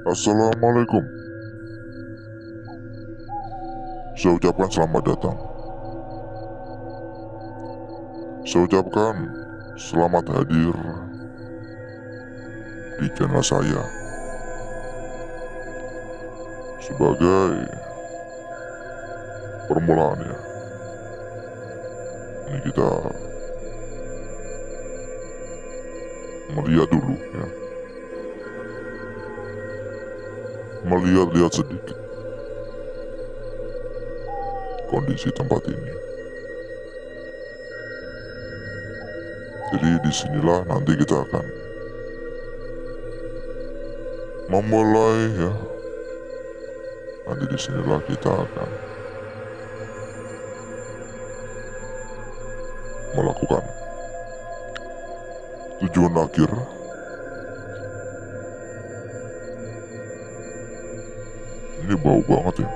Assalamualaikum. Saya ucapkan selamat datang. Saya ucapkan selamat hadir di channel saya sebagai permulaan ya. Ini kita melihat dulu ya. Melihat-lihat sedikit kondisi tempat ini. Jadi disinilah nanti kita akan memulai ya. Nanti disinilah kita akan melakukan tujuan akhir. Ini bau banget ya.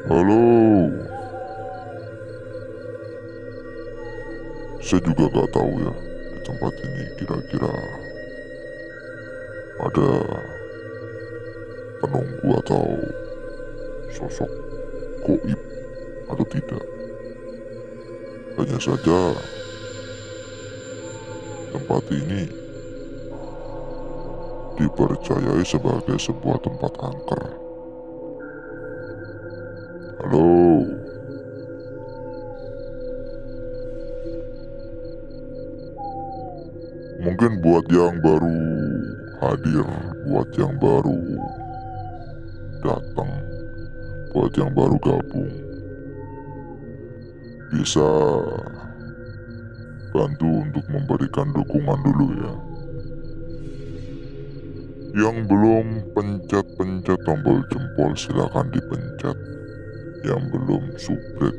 Halo. Saya juga gak tahu ya di tempat ini kira-kira ada penunggu atau sosok goib atau tidak. Hanya saja tempat ini dipercayai sebagai sebuah tempat angker. Halo. Mungkin buat yang baru hadir, buat yang baru datang, buat yang baru gabung, bisa bantu untuk memberikan dukungan dulu ya. Yang belum pencet-pencet tombol jempol silahkan dipencet. Yang belum subrek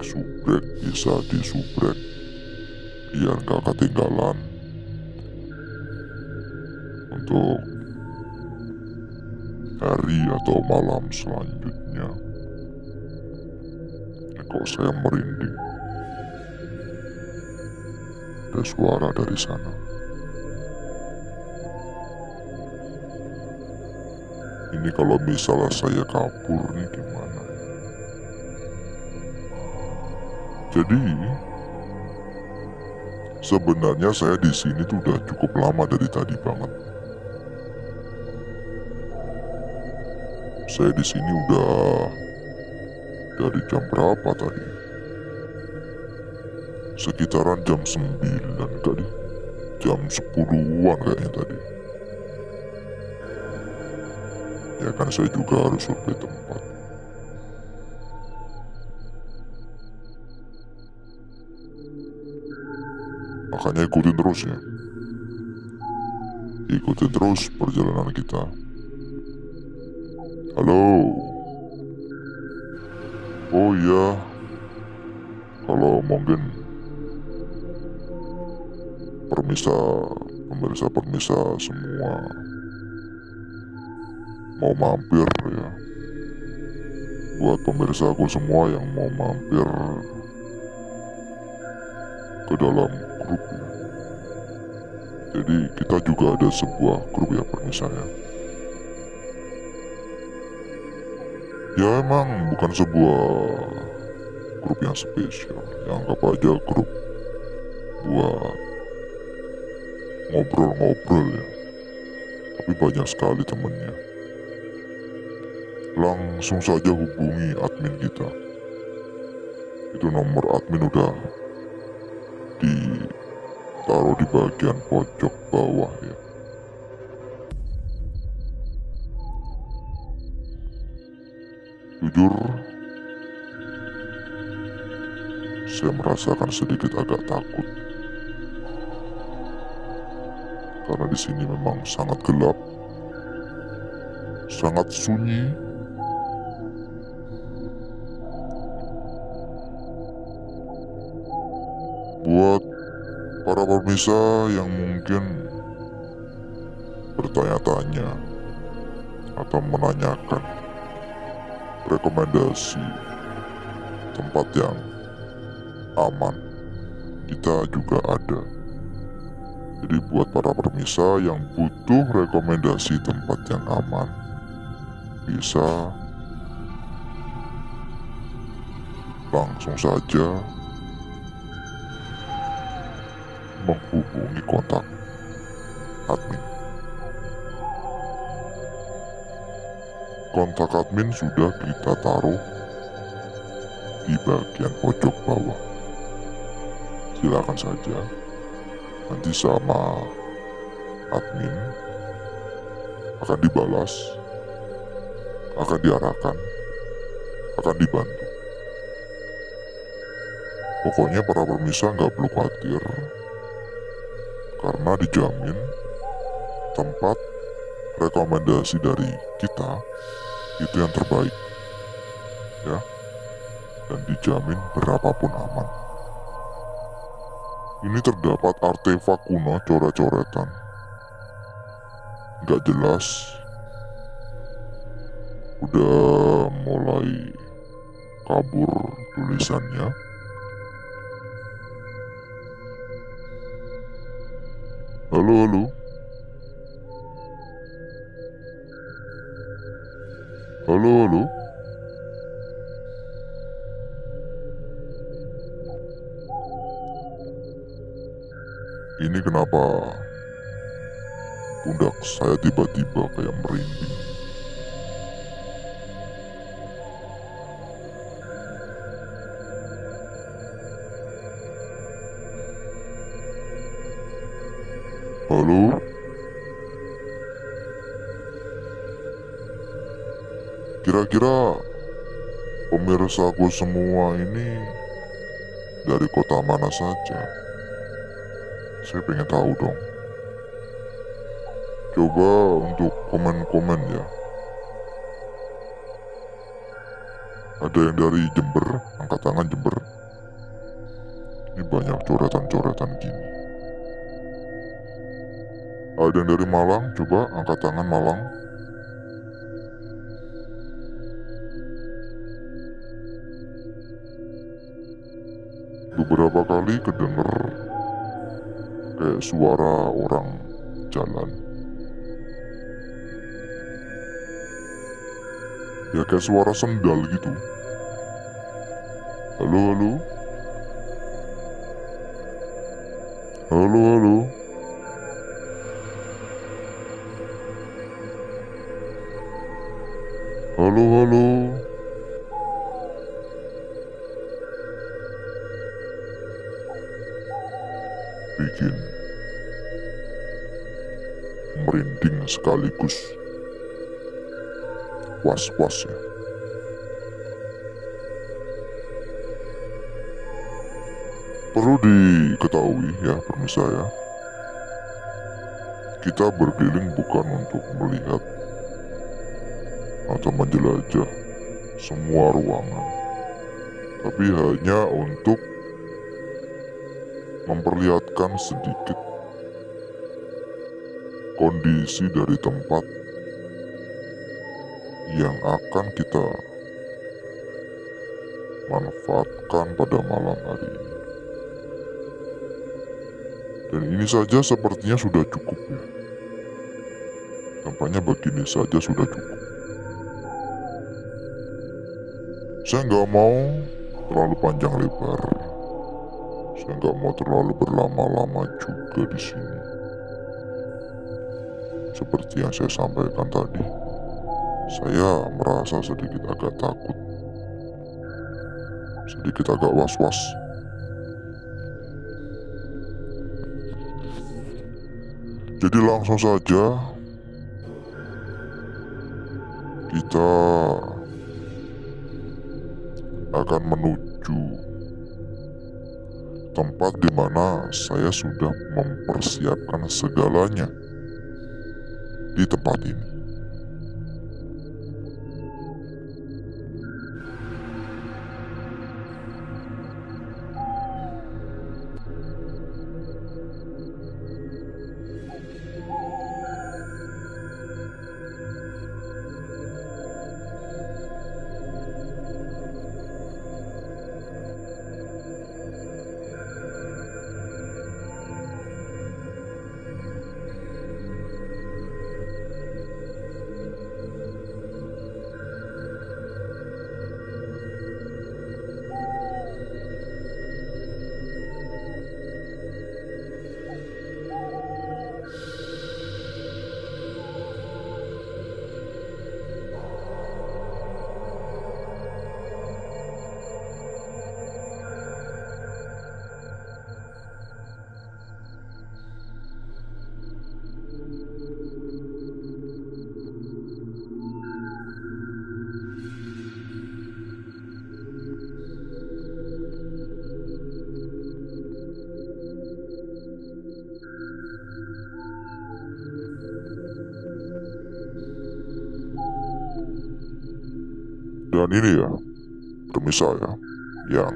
bisa disubrek biar gak ketinggalan untuk hari atau malam selanjutnya. Ini kok saya merinding. Ada suara dari sana. Ini kalau misalnya saya kabur nih gimana? Jadi sebenarnya saya di sini tuh udah cukup lama dari tadi banget. Saya di sini udah dari jam berapa tadi? Sekitaran jam 9 kali. Jam 10-an kayaknya tadi. Ya kan saya juga harus survei tempat. Makanya ikutin terus ya. Ikutin terus perjalanan kita. Halo. Oh iya. Kalau mungkin pemirsa semua mau mampir ya. Buat pemirsa aku semua yang mau mampir ke dalam grup ya. Jadi kita juga ada sebuah grup ya pemirsa ya. Ya emang bukan sebuah grup yang spesial. Ya anggap aja grup buat ngobrol-ngobrol ya. Tapi banyak sekali temennya. Langsung saja hubungi admin kita. Itu nomor admin udah ditaruh di bagian pojok bawah ya. Jujur, saya merasakan sedikit agak takut. Karena di sini memang sangat gelap, sangat sunyi. Buat para pemirsa yang mungkin bertanya-tanya atau menanyakan rekomendasi tempat yang aman, kita juga ada. Jadi buat para permisa yang butuh rekomendasi tempat yang aman, bisa langsung saja menghubungi kontak admin. Kontak admin sudah kita taruh di bagian pojok bawah. Silakan saja, nanti sama admin akan dibalas, akan diarahkan, akan dibantu. Pokoknya para permisa nggak perlu khawatir, karena dijamin tempat rekomendasi dari kita itu yang terbaik, ya, dan dijamin berapapun aman. Ini terdapat artefak kuno coret-coretan, nggak jelas, udah mulai kabur tulisannya. Halo, halo. Halo, halo. Ini kenapa pundak saya tiba-tiba kayak merinding? Halo? Kira-kira pemirsaku semua ini dari kota mana saja? Saya pengen tahu dong. Coba untuk komen-komen ya. Ada yang dari Jember, angkat tangan Jember. Ini banyak coretan-coretan gini. Ada yang dari Malang, coba angkat tangan Malang. Beberapa kali kedenger kayak suara orang jalan. Ya kayak suara sendal gitu. Halo, halo. Halo, halo. Halo, halo. Bikin merinding sekaligus was-was ya. Perlu diketahui ya permisa ya, kita berkeliling bukan untuk melihat atau menjelajah semua ruangan, tapi hanya untuk memperlihatkan sedikit kondisi dari tempat yang akan kita manfaatkan pada malam hari ini. Dan ini saja sepertinya sudah cukup ya. Tampaknya begini saja sudah cukup. Saya nggak mau terlalu panjang lebar. Saya nggak mau terlalu berlama-lama juga di sini. Seperti yang saya sampaikan tadi, saya merasa sedikit agak takut, sedikit agak was-was. Jadi langsung saja kita akan menuju tempat di mana saya sudah mempersiapkan segalanya di tempat ini. Dan ini ya, permisal ya, yang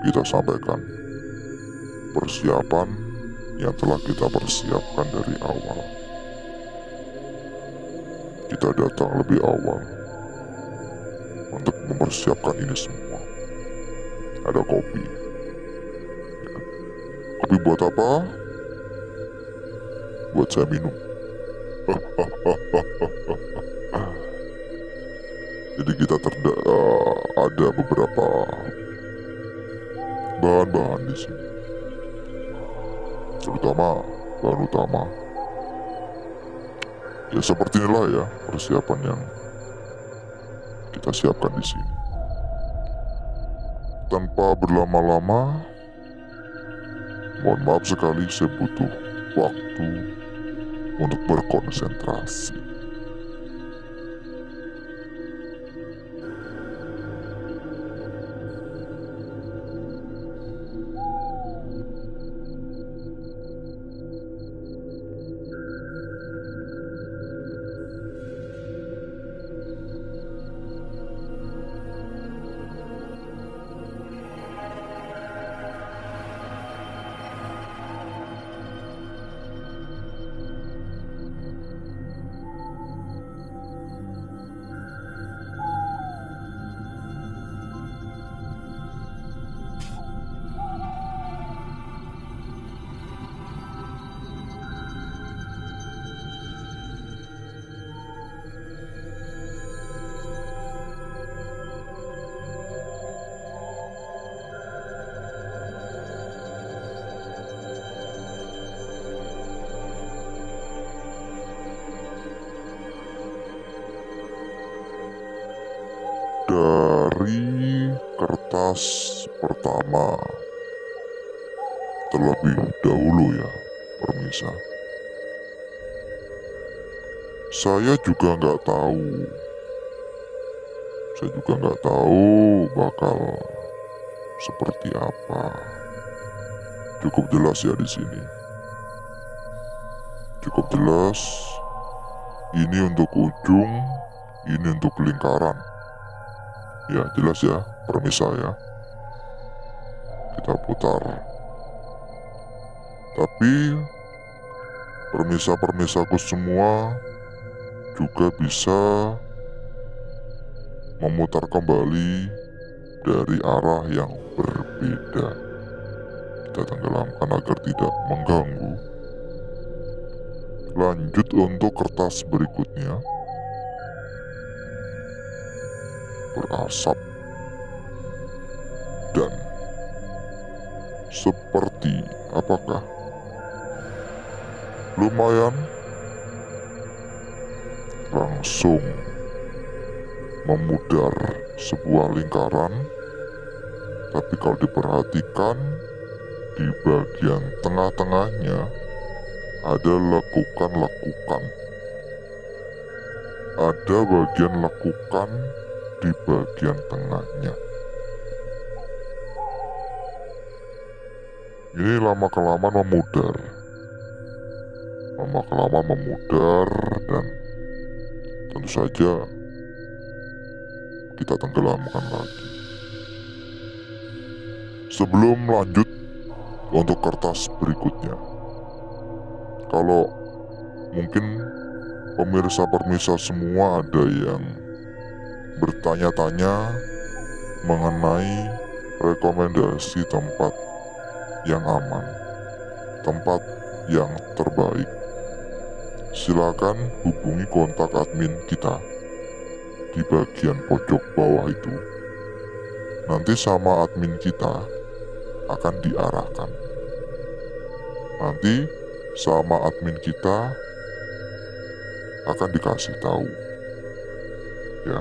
kita sampaikan. Persiapan yang telah kita persiapkan dari awal. Kita datang lebih awal untuk mempersiapkan ini semua. Ada kopi. Kopi buat apa? Buat saya minum. Jadi kita ada beberapa bahan-bahan di sini. Terutama bahan utama. Ya seperti inilah ya persiapan yang kita siapkan di sini. Tanpa berlama-lama, mohon maaf sekali saya butuh waktu untuk berkonsentrasi. Dari kertas pertama terlebih dahulu ya, permisa. Saya juga nggak tahu bakal seperti apa. Cukup jelas ya di sini. Cukup jelas. Ini untuk ujung, ini untuk lingkaran. Ya jelas ya, permisa ya. Kita putar. Tapi permisa-permisaku semua juga bisa memutar kembali dari arah yang berbeda. Kita tenggelamkan agar tidak mengganggu. Lanjut untuk kertas berikutnya. Berasap dan seperti apakah lumayan langsung memudar sebuah lingkaran, tapi kalau diperhatikan di bagian tengah-tengahnya ada lekukan-lekukan, ada bagian lekukan di bagian tengahnya. Ini lama-kelamaan memudar. Dan tentu saja kita tenggelamkan lagi. Sebelum lanjut untuk kertas berikutnya, kalau mungkin pemirsa-pemirsa semua ada yang bertanya-tanya mengenai rekomendasi tempat yang aman, tempat yang terbaik, silakan hubungi kontak admin kita di bagian pojok bawah itu. Nanti sama admin kita akan diarahkan. Nanti sama admin kita akan dikasih tahu. Ya.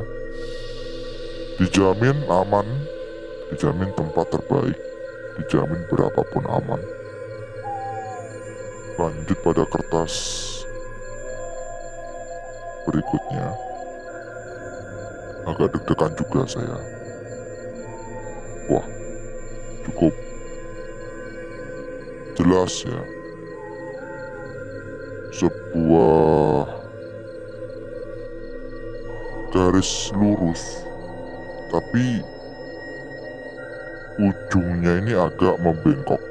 Dijamin aman, dijamin tempat terbaik, dijamin berapapun aman. Lanjut pada kertas berikutnya. Agak deg-degan juga saya. Wah, cukup jelas ya. Sebuah garis lurus tapi ujungnya ini agak membengkok.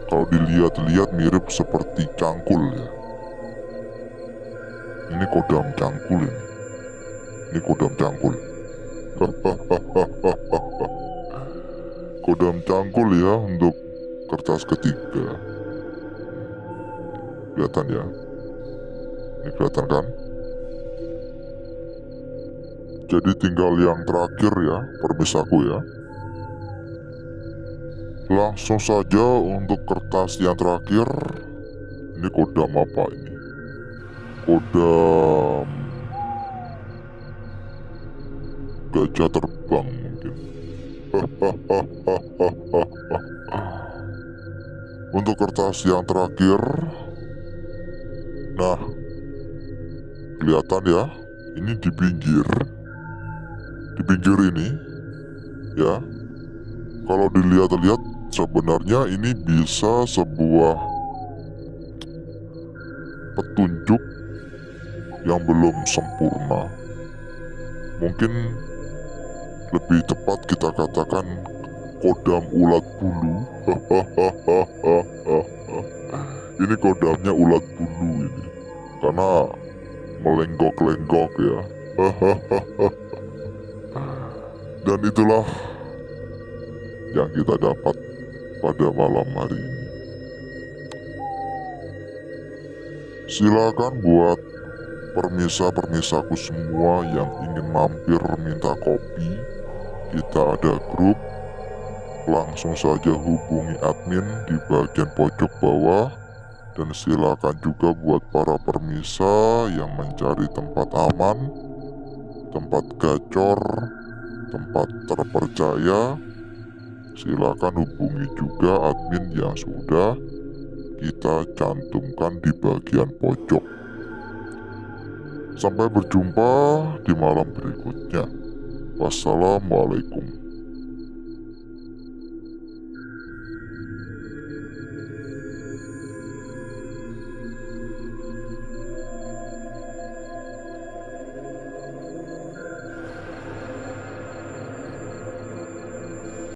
Kalau dilihat-lihat mirip seperti cangkul ya. Ini kodam cangkul ini. Ini kodam cangkul. Kodam cangkul ya untuk kertas ketiga. Kelihatan ya. Ini kelihatan kan? Jadi tinggal yang terakhir ya, permisaku ya. Langsung saja untuk kertas yang terakhir. Ini kodam apa ini? Kodam gajah terbang mungkin. Untuk kertas yang terakhir. Nah, kelihatan ya. Ini di pinggir. Di pinggir ini ya. Kalau dilihat-lihat sebenarnya ini bisa sebuah petunjuk yang belum sempurna. Mungkin lebih tepat kita katakan kodam ulat bulu. Ini kodamnya ulat bulu ini. Karena melenggok-lenggok ya. Dan itulah yang kita dapat pada malam hari ini. Silakan buat permisa-permisaku semua yang ingin mampir minta kopi. Kita ada grup. Langsung saja hubungi admin di bagian pojok bawah. Dan silakan juga buat para permisa yang mencari tempat aman, tempat gacor, tempat terpercaya. Silakan hubungi juga admin yang sudah kita cantumkan di bagian pojok. Sampai berjumpa di malam berikutnya. Wassalamualaikum.